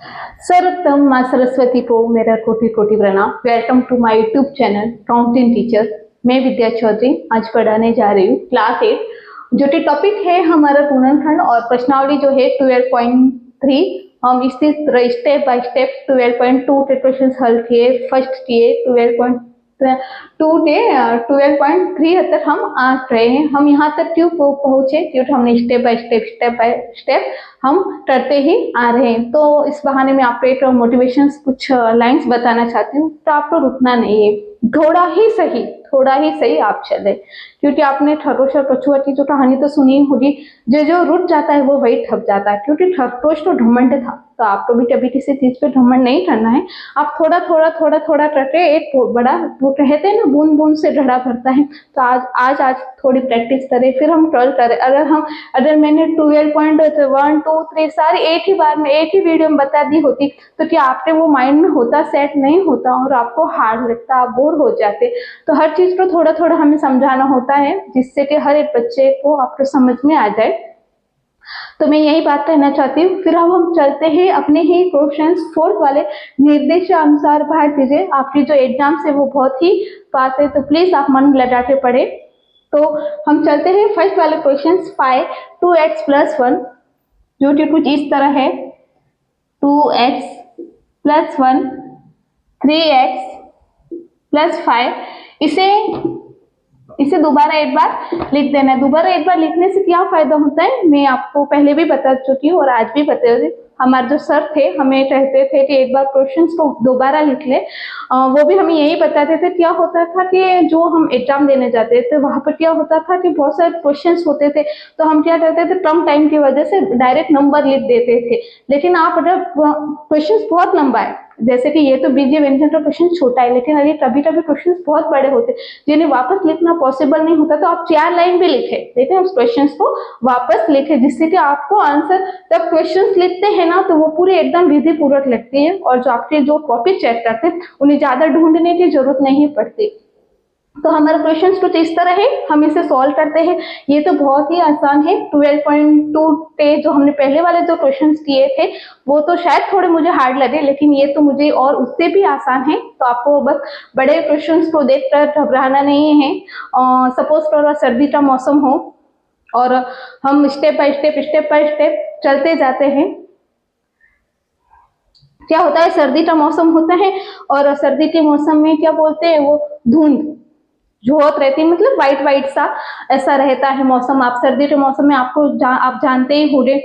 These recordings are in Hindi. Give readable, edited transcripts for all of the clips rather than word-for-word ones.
सर्वप्रथम माँ सरस्वती को मेरा कोटि कोटि प्रणाम। Welcome to my YouTube channel counting teacher. मैं विद्या चौधरी आज पढ़ाने जा रही हूँ क्लास 8, जो कि टॉपिक है हमारा गुणनखंड और प्रश्नावली जो है 12.3। हम इसी तरह स्टेप बाय स्टेप 12.2 के क्वेश्चन हल किए, फर्स्ट किए 12.2 के 12.3 तक हम आ रहे हैं। हम यहाँ तक क्यों पहुंचे, क्योंकि हमने स्टेप बाय स्टेप हम करते ही आ रहे हैं। तो इस बहाने में आपको एक मोटिवेशन कुछ लाइंस बताना चाहती हूँ। तो आपको रुकना नहीं है, थोड़ा ही सही आप चले, क्योंकि आपने खरगोश और कछुआ की जो कहानी तो सुनी होगी। जो रुक जाता है वो वही ठप जाता है, क्योंकि खरगोश तो घमंड था। तो आपको भी कभी किसी चीज पे घमंड नहीं करना है। आप थोड़ा करके एक बड़ा, वो कहते हैं ना, बूंद बूंद से घड़ा भरता है। तो आज थोड़ी प्रैक्टिस करें, फिर हम 12 करें। अगर मैंने 12.1 2 3 सारी एक ही बार में एक ही वीडियो में बता दी होती, तो क्या आपके वो माइंड में होता, सेट नहीं होता और आपको हार्ड लगता, आप बोर हो जाते। तो हर चीज को थोड़ा हमें समझाना होता है, जिससे कि हर एक बच्चे को आपको समझ में आ जाए। तो मैं यही बात कहना चाहती हूँ। फिर अब हम चलते हैं अपने ही क्वेश्चन 4th वाले। निर्देशानुसार भार दीजिए। आपकी जो एग्जाम है वो बहुत ही पास है, तो प्लीज आप मन लगा के पढ़े। तो हम चलते हैं फर्स्ट वाले क्वेश्चन 5 2x + 1, जो कि कुछ इस तरह है। 2x + 1 3x + 5। इसे दोबारा एक बार लिख देना है। दोबारा एक बार लिखने से क्या फायदा होता है, मैं आपको पहले भी बता चुकी हूँ और आज भी बता। हमारे जो सर थे हमें कहते थे कि एक बार क्वेश्चंस को दोबारा लिख ले। वो भी हमें यही बताते थे। क्या होता था कि जो हम एग्जाम देने जाते थे वहां पर क्या होता था कि बहुत सारे क्वेश्चंस होते थे, तो हम क्या करते थे, कम टाइम की वजह से डायरेक्ट नंबर लिख देते थे। लेकिन आप अगर क्वेश्चन बहुत लंबा है, जैसे कि ये तो बीजीय व्यंजन का क्वेश्चन छोटा है, लेकिन अगर कभी कभी क्वेश्चन बहुत बड़े होते जिन्हें वापस लिखना पॉसिबल नहीं होता, तो आप 4 लाइन भी लिखे, लेकिन उस क्वेश्चन को वापस लिखे, जिससे कि आपको आंसर, जब क्वेश्चन लिखते हैं ना, तो वो पूरी एकदम विधि पूर्वक लगती है और जो आपके जो कॉपी चेक करते हैं उन्हें ज्यादा ढूंढने की जरूरत नहीं पड़ती। तो हमारा क्वेश्चन कुछ इस तरह है, हम इसे सॉल्व करते हैं। ये तो बहुत ही आसान है। 12.2 के जो हमने पहले वाले जो क्वेश्चंस किए थे वो तो शायद थोड़े मुझे हार्ड लगे, लेकिन ये तो मुझे और उससे भी आसान है। तो आपको बस बड़े क्वेश्चंस को देखकर घबराना नहीं है। सपोज करो सर्दी का मौसम हो और हम स्टेप बाय स्टेप चलते जाते हैं। क्या होता है, सर्दी का मौसम होता है और सर्दी के मौसम में क्या बोलते हैं, वो धुंध बहुत रहती है, मतलब व्हाइट सा ऐसा रहता है मौसम। आप सर्दी के मौसम में आप जानते ही होंगे।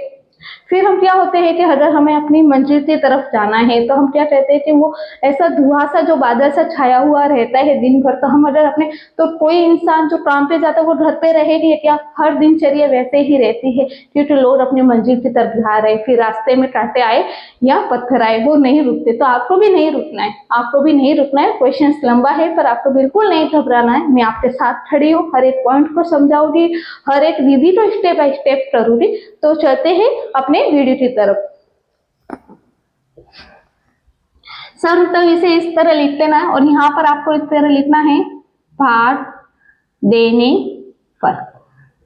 फिर हम क्या होते हैं कि अगर हमें अपनी मंजिल की तरफ जाना है, तो हम क्या कहते हैं कि वो ऐसा धुआं सा, जो बादल सा छाया हुआ रहता है दिन भर। तो हम अगर अपने, तो कोई इंसान जो काम पे जाता है वो घर पे रहेगी क्या, हर दिनचर्या वैसे ही रहती है, क्योंकि लोग अपनी मंजिल की तरफ जा रहे। फिर रास्ते में कांटे आए या पत्थर आए, वो नहीं रुकते। तो आपको भी नहीं रुकना है, क्वेश्चन लंबा है पर आपको बिल्कुल नहीं घबराना है। मैं आपके साथ खड़ी हूँ, हर एक पॉइंट को समझाऊंगी, हर एक विधि को स्टेप बाय स्टेप करूंगी। तो चलते हैं अपने वीडियो की तरफ। सर्वप्रथम इसे इस तरह लिख देना है और यहाँ पर आपको इस तरह लिखना है, भार देने पर।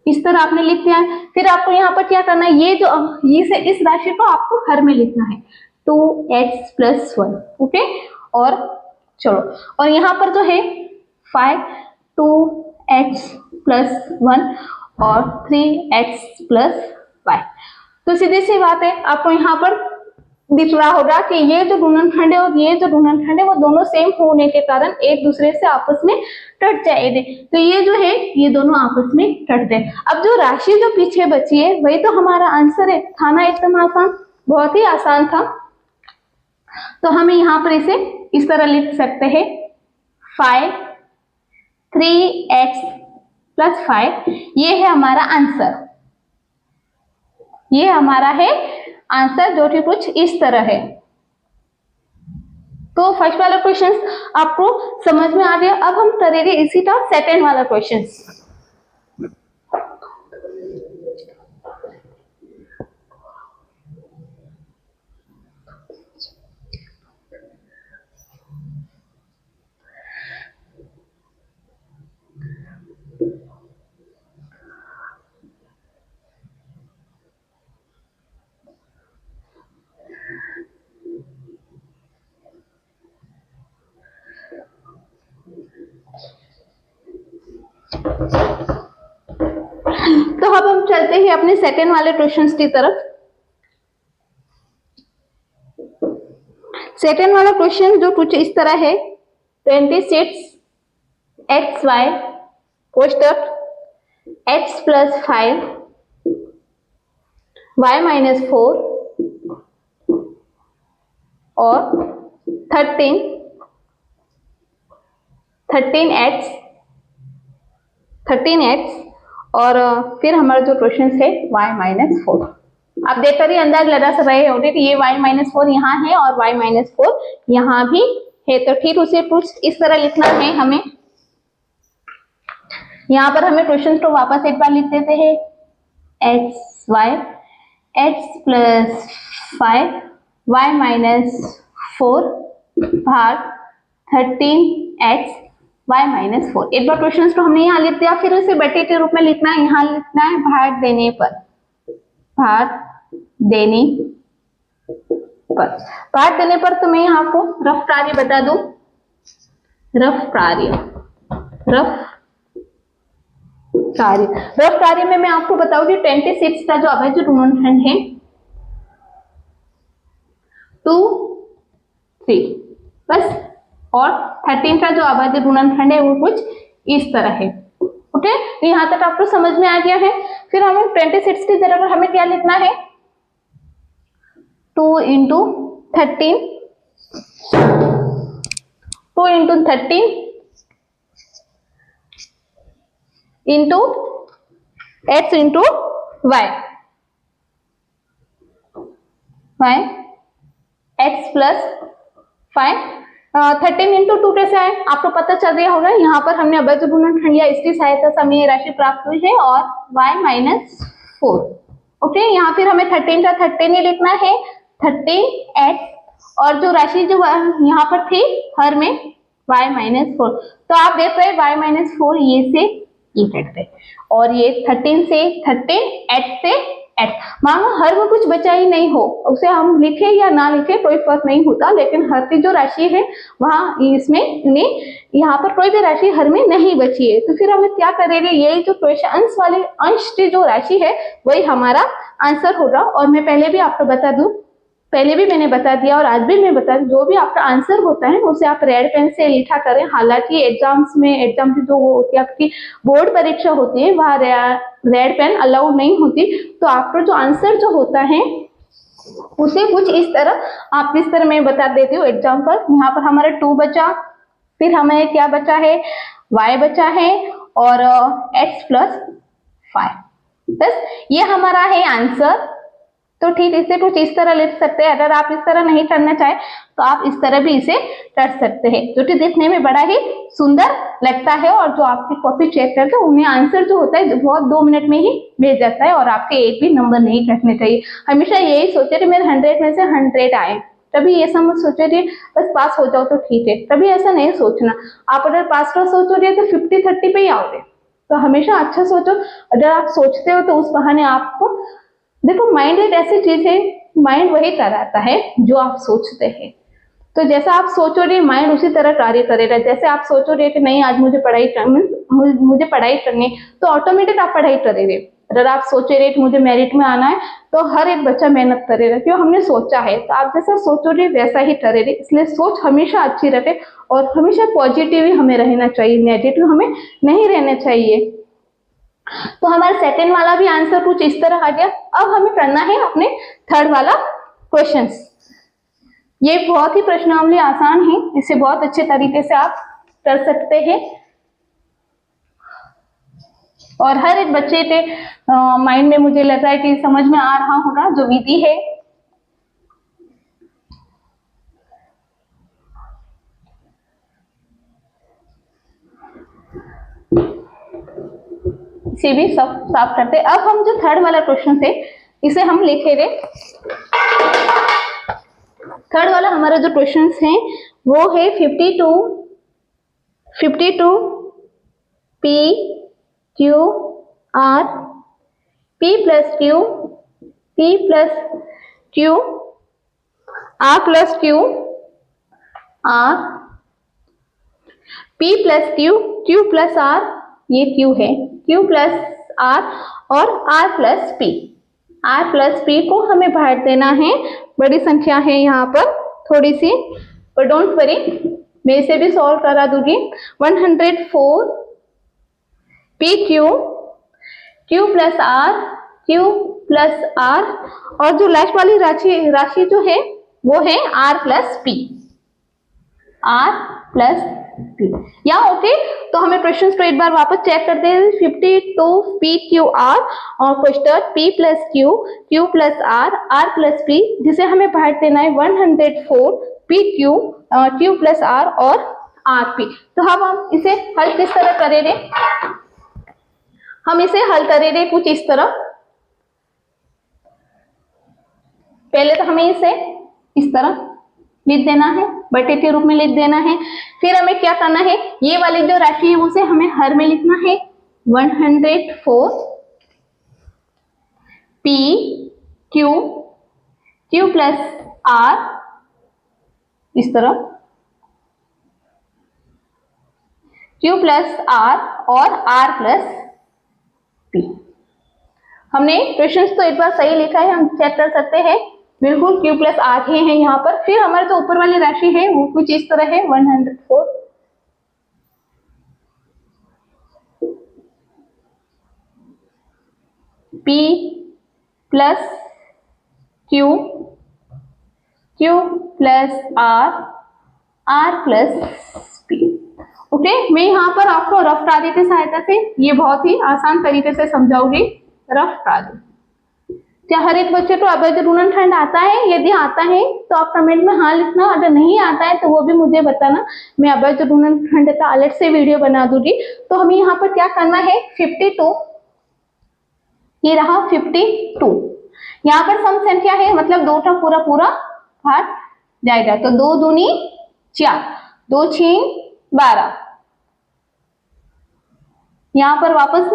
इस तरह आपने लिख दिया है। फिर आपको यहाँ पर क्या करना है, ये इस राशि को आपको हर में लिखना है, 2x + 1। ओके, और चलो, और यहाँ पर जो है 5 2x + 1 और 3x + 5। तो सीधी सी बात है, आपको यहाँ पर दिख रहा होगा कि ये जो गुणनखंड है और ये जो गुणनखंड है वो दोनों सेम होने के कारण एक दूसरे से आपस में कट जाएंगे। तो ये जो है, ये दोनों आपस में कट गए। अब जो राशि जो पीछे बची है वही तो हमारा आंसर है। था ना एकदम आसान, बहुत ही आसान था। तो हमें यहाँ पर इसे इस तरह लिख सकते हैं, 5 3x + 5। ये है हमारा आंसर, ये हमारा है आंसर, जो कि कुछ इस तरह है। तो फर्स्ट वाला क्वेश्चन आपको समझ में आ गया। अब हम करेंगे इसी का सेकंड वाला क्वेश्चन। चलते हैं अपने सेकंड वाले क्वेश्चंस की तरफ। सेकंड वाला क्वेश्चन जो कुछ इस तरह है, 26 xy कोष्टक x plus 5 y minus 4 और 13x और फिर हमारा जो क्वेश्चन है y माइनस 4। आप देखकर ही अंदाज लगा रहे होंगे कि ये y माइनस 4 यहाँ है और y माइनस 4 यहाँ भी है। तो ठीक उसे कुछ इस तरह लिखना है हमें। यहाँ पर हमें क्वेश्चन को वापस एक बार लिख देते हैं, x प्लस 5 y माइनस 4 भाग 13x y माइनस 4। एक बार क्वेश्चन को हमने यहाँ लिख दिया, फिर उसे बटे के रूप में लिखना है। यहाँ लिखना है भाग देने पर, भाग देने पर तो मैं यहाँ को रफ कार्य बता दूं। रफ कार्य में मैं आपको बताऊंगी 26 का जो अभाज्य गुणनखंड है 2 3 बस, और 13 का जो अभाज्य गुणनखंड है वो कुछ इस तरह है। ओके, तो यहाँ तक आपको समझ में आ गया है। फिर हमें 26 की जगह पर हमें क्या लिखना है, 2 into 13 into x into y x plus 5। 13 into 2 कैसे आए आपको पता चल रहा होगा। यहाँ पर हमने अभाज्य गुणनखंड लिया, इसकी सहायता से हमें ये राशि प्राप्त हुई है, और y माइनस 4। ओके, यहाँ फिर हमें 13 का 13 ही लिखना है, 13x और जो राशि जो यहाँ पर थी हर में y माइनस 4। तो आप देख रहे हैं y माइनस 4 ये से ये कटते, और ये 13 से 13 x से x। मानो हर में कुछ बचा ही नहीं हो, उसे हम लिखे या ना लिखे कोई फर्क नहीं होता, लेकिन हर की जो राशि है वहां इसमें यहाँ पर कोई भी राशि हर में नहीं बची है। तो फिर हम क्या करेंगे, यही जो क्वेश्चन अंश वाले अंश की जो राशि है वही हमारा आंसर होगा। और मैं पहले भी आपको बता दूं, पहले भी मैंने बता दिया और आज भी मैं बता दूं, जो भी आपका आंसर होता है उसे आप रेड पेन से लिखा करें। हालांकि एग्जाम की जो वो होती है, आपकी बोर्ड परीक्षा होती है, वहां रेड पेन अलाउड नहीं होती। तो आपका जो आंसर जो होता है उसे कुछ इस तरह आप इस तरह मैं बता देती हूँ एग्जाम पर। यहाँ पर हमारा 2 बचा, फिर हमें क्या बचा है, y बचा है और x प्लस 5, बस ये हमारा है आंसर। तो ठीक इसे कुछ इस तरह लिख सकते हैं। अगर आप इस तरह नहीं करना चाहे तो आप इस तरह भी इसे कर सकते हैं, जो कि देखने में बड़ा ही सुंदर लगता है। और जो आपकी कॉपी चेक करते हैं उन्हें आंसर जो होता है बहुत 2 मिनट में ही मिल जाता है, और आपके एक भी नंबर नहीं कटने चाहिए। हमेशा यही सोचे कि मेरे 100 में से 100 आए, तभी ये समझ सोचे कि बस पास हो जाओ तो ठीक है। तभी ऐसा नहीं सोचना। आप अगर पास का सोचोगे तो 50-30 पे ही आओगे। तो हमेशा अच्छा सोचो। अगर आप सोचते हो तो उस बहाने आपको देखो, माइंड एक ऐसी चीज है, माइंड वही कराता है जो आप सोचते हैं। तो जैसा आप सोचोगे माइंड उसी तरह कार्य करेगा। जैसे आप सोचोगे कि नहीं आज मुझे पढ़ाई करनी, तो ऑटोमेटिक आप पढ़ाई करेंगे। अगर आप सोचेंगे कि मुझे मेरिट में आना है तो हर एक बच्चा मेहनत करेगा, क्यों हमने सोचा है। तो आप जैसा सोचोगे वैसा ही करेंगे। इसलिए सोच हमेशा अच्छी रखे और हमेशा पॉजिटिव ही हमें रहना चाहिए, नेगेटिव हमें नहीं रहना चाहिए। तो हमारा सेकंड वाला भी आंसर कुछ इस तरह आ गया। अब हमें करना है अपने थर्ड वाला क्वेश्चंस। ये बहुत ही प्रश्नावली आसान है, इसे बहुत अच्छे तरीके से आप कर सकते हैं और हर एक बच्चे के माइंड में मुझे लग रहा है कि समझ में आ रहा होगा जो विधि है। इसे भी सब साफ करते। अब हम जो थर्ड वाला क्वेश्चन है इसे हम लिखेंगे। थर्ड वाला हमारा जो क्वेश्चन है वो है 52 P Q R P plus Q P plus Q R plus Q R P plus Q Q plus R, ये Q है, Q प्लस आर और R plus P. R plus P को हमें बांट देना है, बड़ी संख्या है यहाँ पर थोड़ी सी, पर डोंट वरी, मैं इसे भी सॉल्व करा दूंगी। 104 P Q, Q plus R, और जो लास्ट वाली राशि जो है वो है R plus P, R plus P. या ओके, तो हमें क्वेश्चन को एक बार वापस चेक करते हैं। 52 पी क्यू आर और question P plus Q, Q plus R plus P, जिसे हमें बांट देना है 104 P Q, Q plus R और आर पी। तो हम इसे हल किस तरह करेंगे? हम इसे हल करेंगे कुछ इस तरह। पहले तो हमें इसे इस तरह लिख देना है, बटे के रूप में लिख देना है। फिर हमें क्या करना है, ये वाली जो राशि है उसे हमें हर में लिखना है। 104 P Q, Q plus R, इस तरह क्यू प्लस आर और आर प्लस पी। हमने क्वेश्चंस तो एक बार सही लिखा है, हम चेक कर सकते हैं, बिल्कुल क्यू प्लस आर ही है यहाँ पर। फिर हमारे जो ऊपर वाली राशि है वो कुछ इस तरह है, 104 P plus Q, Q plus R plus P. Okay, मैं यहाँ पर आपको रफ प्रादी की सहायता से ये बहुत ही आसान तरीके से समझाऊंगी। रफ प्रादी, क्या हर एक बच्चे को अवैध गुणनखंड आता है? यदि आता है तो आप कमेंट में हाँ लिखना, अगर नहीं आता है तो वो भी मुझे बताना, मैं अवैध गुणनखंड का अलग से वीडियो बना दूंगी। तो हमें यहाँ पर क्या करना है, 52, ये रहा 52, यहाँ पर सम संख्या है, मतलब 2 का पूरा पूरा भाग जाएगा, तो 2 दूनी 4, 2 6 12। यहाँ पर वापस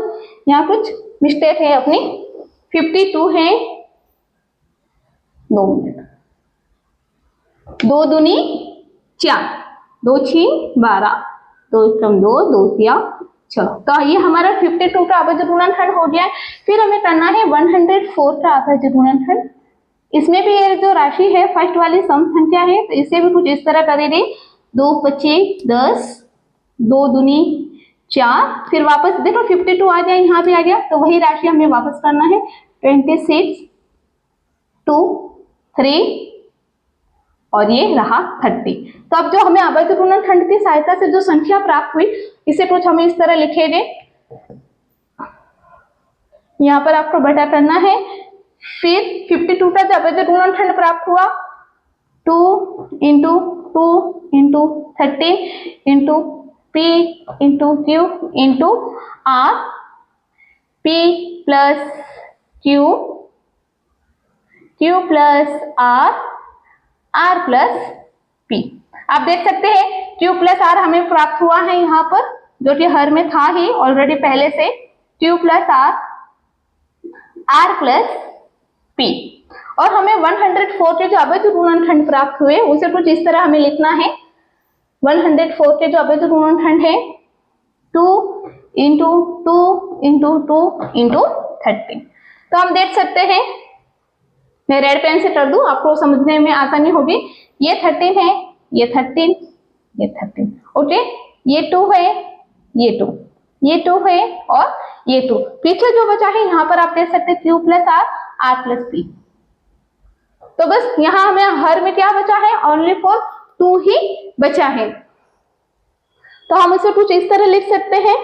यहाँ कुछ मिस्टेक है अपनी, 52 है, 2 मिनट, 2 दूनी 4, 2 6 12, 2 कम 2, 2 6, तो ये हमारा 52 का अवैध गुणनखंड हो गया है। फिर हमें करना है 104 का अवैध गुणनखंड। इसमें भी ये जो राशि है फर्स्ट वाली सम संख्या है, तो इसे भी कुछ इस तरह करेंगे, 2 25 10, 2 दूनी 4, फिर वापस देखो 52 आ गया, यहाँ भी आ गया, तो वही राशि हमें वापस करना है, 26 2 3 और ये रहा 30। तो अब जो हमें अवैध गुणनखंड की सहायता से जो संख्या प्राप्त हुई, इसे कुछ हमें इस तरह लिखेंगे। यहाँ पर आपको बटा करना है, फिर 52 का जब अवैध गुणनखंड प्राप्त हुआ, 2 into 2 into 30 into P into Q into R, P plus Q, Q plus R plus P। आप देख सकते हैं Q प्लस R हमें प्राप्त हुआ है यहाँ पर, जो कि हर में था ही ऑलरेडी पहले से, Q plus R plus P। और हमें 104 के जो अवैध गुणनखंड प्राप्त हुए उसे कुछ इस तरह हमें लिखना है। 104 के जो अवैध गुणनखंड है 2 इंटू 2 इंटू 2 इंटू 30। तो हम देख सकते हैं, मैं रेड पेन से कर दूं, आपको समझने में आसानी होगी। ये 13 है, ये 13, ये 13, ओके, ये 2 है, ये 2, ये 2 है और ये 2। पीछे जो बचा है यहाँ पर आप देख सकते हैं Q plus R plus P। तो बस यहाँ हमें हर में क्या बचा है, ओनली फॉर 2 ही बचा है। तो हम इसे कुछ इस तरह लिख सकते हैं,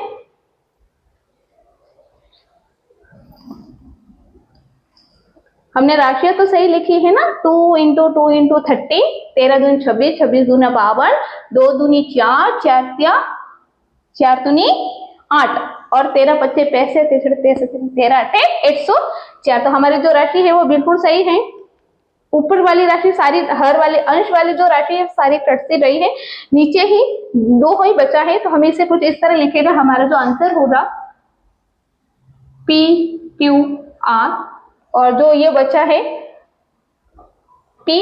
हमने राशियां तो सही लिखी है ना, 2 इंटू 2 इंटू 30, 13 दूनी 26, 26 दूना 52, 2 दूनी 4, 4 दूनी 8 और 13 25 पैसे 13 8 104। तो हमारी जो राशि है वो बिल्कुल सही है। ऊपर वाली राशि सारी, हर वाले अंश वाली जो राशि है सारी कटती रही है, नीचे ही 2 ही बचा है। तो हमें इसे कुछ इस तरह लिखेगा, हमारा जो आंसर होगा P Q R और जो ये बचा है P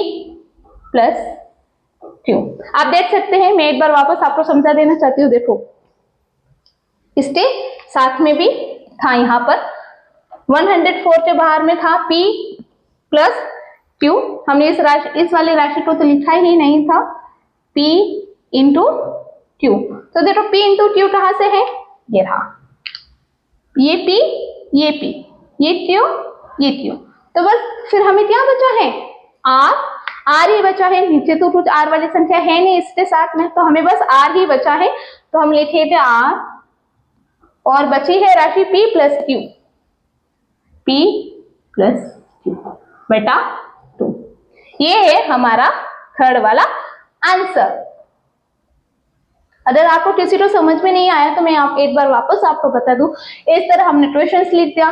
प्लस Q। आप देख सकते हैं, मैं एक बार वापस आपको समझा देना चाहती हूँ। देखो इसके साथ में भी था यहाँ पर 104 के बाहर में था p प्लस q। हमने इस वाली राशि को तो लिखा ही नहीं था, p इंटू q। तो देखो p इंटू q कहाँ से है, ये रहा, ये p ये p ये q ये q। तो बस फिर हमें क्या बचा है, r ही बचा है। नीचे तो कुछ r वाली संख्या है नहीं इसके साथ में, तो हमें बस r ही बचा है। तो हम लिखे थे r और बची है राशि p plus q, p plus q बटा 2। ये है हमारा थर्ड वाला आंसर। अगर आपको किसी को समझ में नहीं आया तो मैं एक बार वापस आपको बता दूं। इस तरह हमने क्वेश्चंस लिख दिया,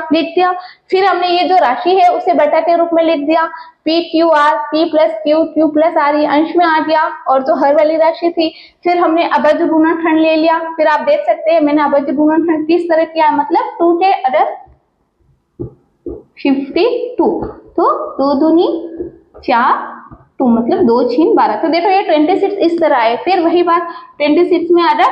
फिर हमने ये जो राशि है उसे बटा के रूप में लिख दिया, p q r, p plus q plus r, ये अंश में आ गया। और जो हर वाली राशि थी, फिर हमने अभाज्य गुणनखंड ले लिया। फिर आप देख सकते हैं मैंने अभाज्य गुणनखंड किस तरह किया, मतलब 2 के अदर 52, तो 2 दूनी 4, 2 मतलब 2 छीन 12। तो देखो ये 26 इस तरह है। फिर वही बात 26 में आ रहा,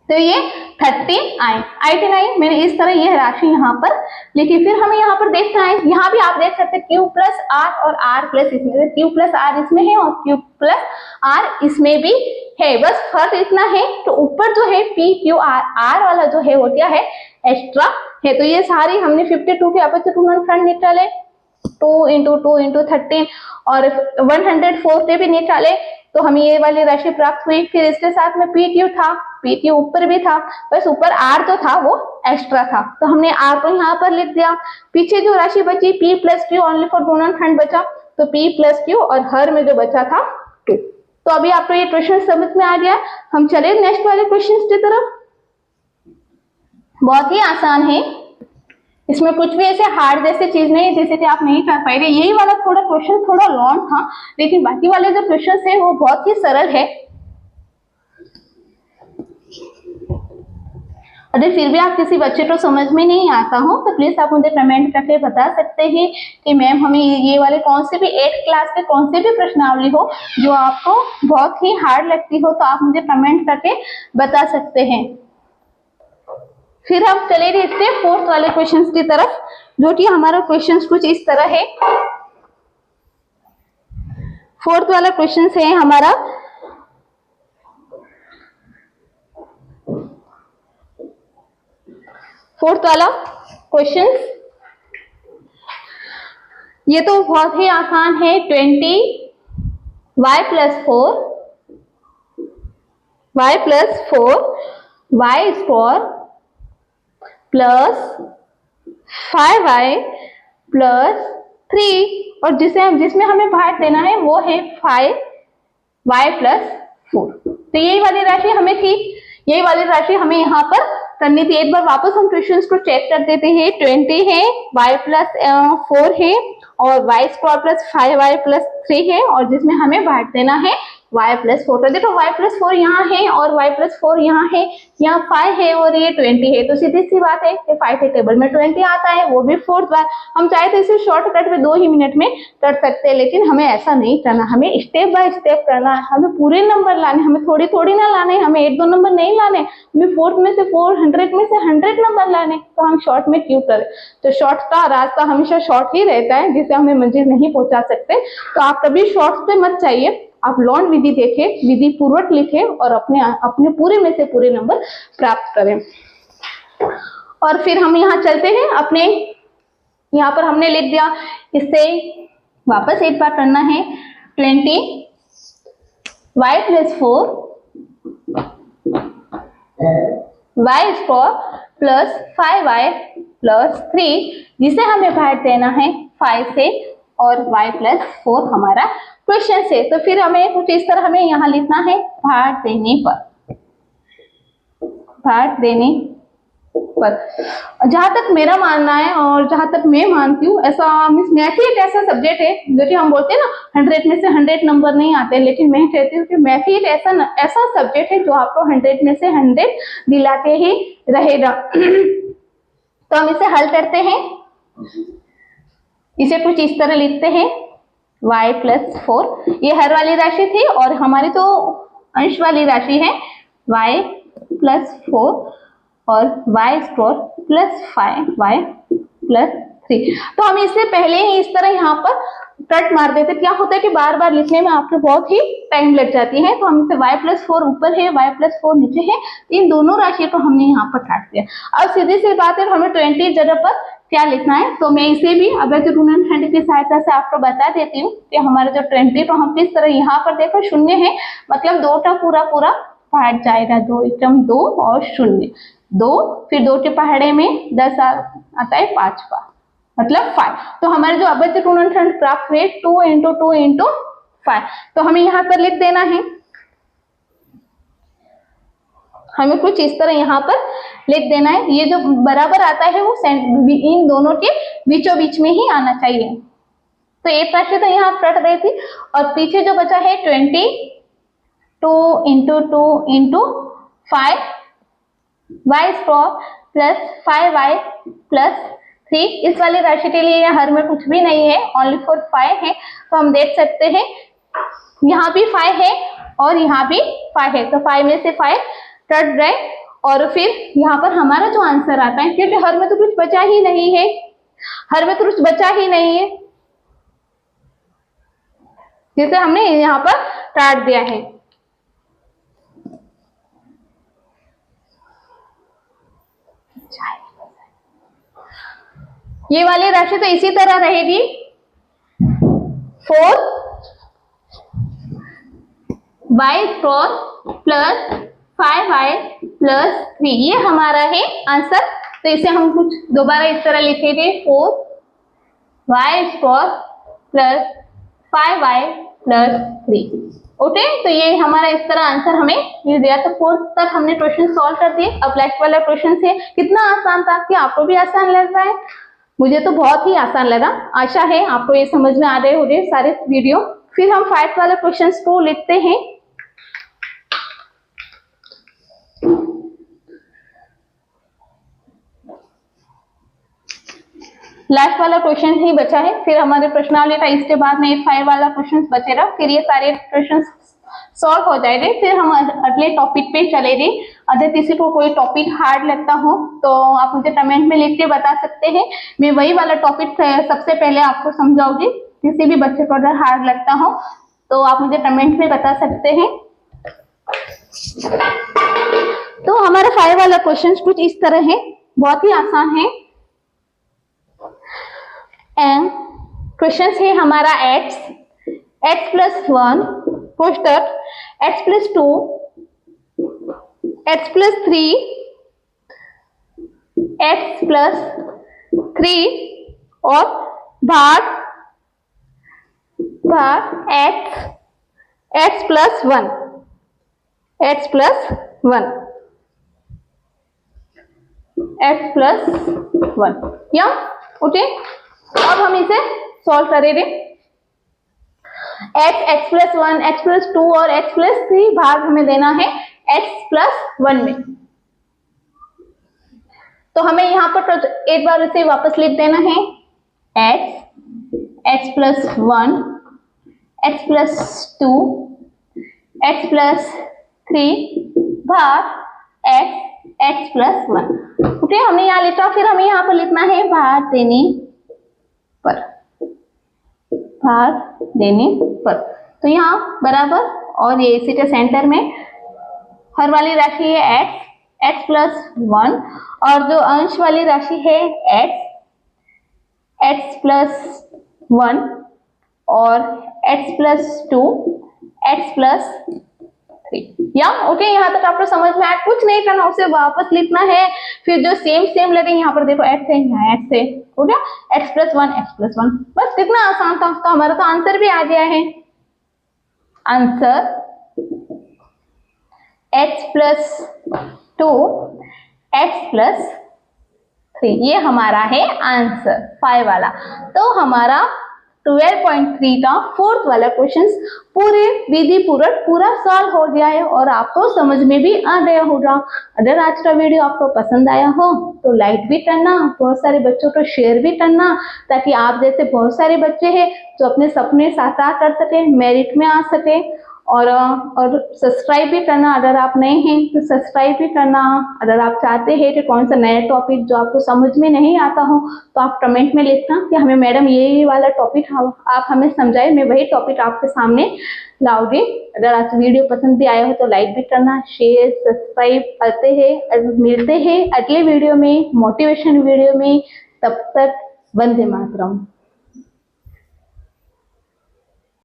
तो ये 13 आई थी नहीं, मैंने इस तरह यह राशि यहाँ पर लिखी। फिर हमें यहाँ पर देखना है, यहाँ भी आप देख सकते हैं q प्लस r और r प्लस इसमें, q प्लस r इसमें है और q प्लस r इसमें भी है। बस फर्क इतना है, तो ऊपर जो है p q r वाला जो है वो क्या है, एक्स्ट्रा है। तो ये सारी हमने 52 के अभाज्य गुणनखंड निकाले, 2 इंटू 2 इंटू 13 और 104 के भी निकाले, तो हमें ये वाली राशि प्राप्त हुई। फिर इसके साथ में पी क्यू था, पी क्यू ऊपर भी था, बस ऊपर आर जो था वो एक्स्ट्रा था, तो हमने आर को यहाँ पर लिख दिया। पीछे जो राशि बची P plus Q only for गुणनखंड बचा, तो पी प्लस क्यू और हर में जो बचा था 2। तो अभी आपको ये क्वेश्चन समझ में आ गया। हम चले नेक्स्ट वाले क्वेश्चन की तरफ। बहुत ही आसान है, इसमें कुछ भी ऐसे हार्ड जैसे चीज नहीं है जैसे कि आप नहीं कर पाए। यही वाला थोड़ा क्वेश्चन थोड़ा लॉन्ग था, लेकिन बाकी वाले जो क्वेश्चन है वो बहुत ही सरल है। अगर फिर भी आप किसी बच्चे को समझ में नहीं आता हो तो प्लीज आप मुझे कमेंट करके बता सकते हैं कि मैम हमें ये वाले कौन से भी 8th क्लास के कौन से भी प्रश्नावली हो जो आपको बहुत ही हार्ड लगती हो, तो आप मुझे कमेंट करके बता सकते हैं। फिर हम चले गए इससे 4th वाले क्वेश्चंस की तरफ, जो कि हमारा क्वेश्चंस कुछ इस तरह है। 4th वाला क्वेश्चंस है हमारा, फोर्थ वाला क्वेश्चंस ये तो बहुत ही आसान है। 20y plus 4 y square plus 5y plus 3 और जिसमें हमें भाग देना है वो है 5y प्लस 4। तो यही वाली राशि हमें थी, यही वाली राशि हमें यहाँ पर करनी थी। एक बार वापस हम क्वेश्चंस को चेक कर देते हैं। 20 है, y प्लस 4 है और y square plus 5y plus 3 है और जिसमें हमें भाग देना है y प्लस 4। तो देखो y प्लस 4 यहाँ है और y प्लस 4 यहाँ है, यहाँ 5 है और ये 20 है, तो सीधी सी बात है कि 5 के टेबल में 20 आता है, वो भी 4th बार। हम चाहे तो इसे शॉर्टकट में 2 ही मिनट में कर सकते हैं, लेकिन हमें ऐसा नहीं करना, हमें स्टेप बाय स्टेप करना है। हमें पूरे नंबर लाने, हमें थोड़ी थोड़ी ना लाने, हमें 1-2 नंबर नहीं लाने, हमें 4th में से 400 में से 100 नंबर लाने। तो हम शॉर्ट में क्यों करें, तो शॉर्ट का रास्ता हमेशा शॉर्ट ही रहता है, जिसे हमें मंजिल नहीं पहुंचा सकते। तो आप कभी शॉर्ट्स पे मत चाहिए, आप लॉन्ग विधि देखें, विधि पूर्वक लिखें और अपने पूरे में से पूरे नंबर प्राप्त करें। और फिर हम यहाँ चलते हैं अपने, यहाँ पर हमने लिख दिया, इससे वापस एक बार करना है। 20y plus 4 y square plus 5y plus 3, जिसे हमें भाग देना है 5 से और y प्लस 4 हमारा क्वेश्चन से। तो फिर हमें कुछ इस तरह हमें यहाँ लिखना है, भाग देने पर जहां तक मेरा मानना है और जहां तक मैं मानती हूँ, ऐसा मैथ ही एक ऐसा सब्जेक्ट है जो कि हम बोलते हैं ना 100 में से 100 नंबर नहीं आते, लेकिन मैं कहती हूँ कि मैथ ही एक ऐसा सब्जेक्ट है जो आपको 100 में से 100 दिलाते ही रहेगा। तो हम इसे हल करते हैं, इसे कुछ इस तरह लिखते हैं, y प्लस 4, ये हर वाली राशि थी और हमारी तो अंश वाली राशि है y प्लस 4 और y square plus 5y plus 3। तो हम इससे पहले ही इस तरह यहाँ पर कट मार देते। क्या होता है कि बार बार लिखने में आपको बहुत ही टाइम लग जाती है, तो हम इसे y+4 ऊपर है, y+4 नीचे है, इन दोनों राशि को हमने यहाँ पर काट दिया। अब सीधी सी बात है, हमें 20 जगह पर क्या लिखना है, तो मैं इसे भी अब जो गुणनखंड की सहायता से आपको बता देती हूँ कि हमारा जो 20 को हम किस तरह यहाँ पर देखो शून्य है, मतलब 2 का पूरा पूरा काट जाएगा, 2 एकम 2 और 0 2, फिर 2 के पहाड़े में 10 आता है 5 का मतलब 5। तो हमारे जो अवैध गुणनखंड प्राप्त हुए 2 × 2 × 5, तो हमें यहाँ पर लिख देना है, हमें कुछ इस तरह यहाँ पर लिख देना है। ये जो बराबर आता है वो इन दोनों के बीचों बीच में ही आना चाहिए। तो एक राशि तो यहाँ कट गई थी और पीछे जो बचा है 22 × 2 × 5 y square plus 5y plus 3। इस वाली राशि के लिए हर में कुछ भी नहीं है, ओनली फॉर 5 है, तो हम देख सकते हैं यहाँ भी 5 है और यहाँ भी 5 है, तो 5 में से 5 कट गए और फिर यहाँ पर हमारा जो आंसर आता है, क्योंकि हर में तो कुछ बचा ही नहीं है, हर में तो कुछ बचा ही नहीं है, जिसे हमने यहाँ पर काट दिया है। ये वाली राशि तो इसी तरह रहेगी, 4 y square plus 5y plus 3, ये हमारा है आंसर। तो इसे हम कुछ दोबारा इस तरह लिखेंगे, 4y square plus 5y plus 3। Okay, तो ये हमारा इस तरह आंसर हमें मिल गया। तो 4 तक हमने क्वेश्चन सॉल्व कर दिए। अब लास्ट वाला क्वेश्चन है, कितना आसान था, कि आपको भी आसान लग रहा है? मुझे तो बहुत ही आसान लगा। आशा है आपको ये समझ में आ रहे होंगे सारे वीडियो। फिर हम 5 वाले क्वेश्चंस को लिखते हैं। लास्ट वाला क्वेश्चन ही बचा है, फिर हमारे प्रश्नावली का इसके बाद में 5 वाला क्वेश्चन बचेगा, फिर ये सारे क्वेश्चन सॉल्व हो जाएंगे। फिर हम अगले टॉपिक पे चलेंगे। अगर किसी को कोई टॉपिक हार्ड लगता हो तो आप मुझे कमेंट में लिख के बता सकते हैं, मैं वही वाला टॉपिक सबसे पहले आपको समझाऊंगी। किसी भी बच्चे को अगर हार्ड लगता हो तो आप मुझे कमेंट में बता सकते हैं। तो हमारा 5 वाला क्वेश्चन कुछ इस तरह है, बहुत ही आसान है। एंड क्वेश्चन है हमारा x plus 1 poster x plus 2 x plus 3 x plus 3 और भाग x plus 1 x plus 1 x plus 1 या ओके। अब हम इसे सॉल्व करेंगे। x plus 1 x plus 2 और x plus 3 भाग हमें देना है x plus 1 में। तो हमें यहाँ पर एक बार इसे वापस लिख देना है, x plus 1 x plus 2 x plus 3 भाग x plus 1। ओके, हमने यहाँ लिखा, फिर हमें यहाँ पर लिखना है भाग देने पर। तो यहाँ बराबर और ये इसी के सेंटर में हर वाली राशि है x plus 1 और जो अंश वाली राशि है x plus 1 और x plus 2 x plus 3 या ओके। यहाँ तक आपको समझ में आया? कुछ नहीं करना, उसे वापस लिखना है, फिर जो सेम लगे यहाँ पर देखो x है, यहाँ x है, हो गया x plus 1 x plus 1। बस कितना आसान था। तो हमारा तो आंसर भी आ गया है। Answer x plus 2 x plus 3, ये हमारा है आंसर 5 वाला। तो हमारा 12.3 का 4th वाला क्वेश्चन पूरे विधि पूरा सॉल्व हो गया है और आपको समझ में भी आ गया होगा। अगर आज का वीडियो आपको पसंद आया हो तो लाइक भी करना, बहुत सारे बच्चों को शेयर भी करना, ताकि आप जैसे बहुत सारे बच्चे हैं जो अपने सपने साकार कर सके, मेरिट में आ सके और सब्सक्राइब भी करना, अगर आप नए हैं तो सब्सक्राइब भी करना। अगर आप चाहते हैं कि कौन सा नया टॉपिक जो आपको समझ में नहीं आता हो तो आप कमेंट में लिखना कि हमें मैडम ये वाला टॉपिक आप हमें समझाए, मैं वही टॉपिक आपके सामने लाऊंगी। अगर आज वीडियो पसंद भी आया हो तो लाइक भी करना, शेयर सब्सक्राइब करते हैं। मिलते हैं अगले वीडियो में, मोटिवेशन वीडियो में। तब तक वंदे मातरम।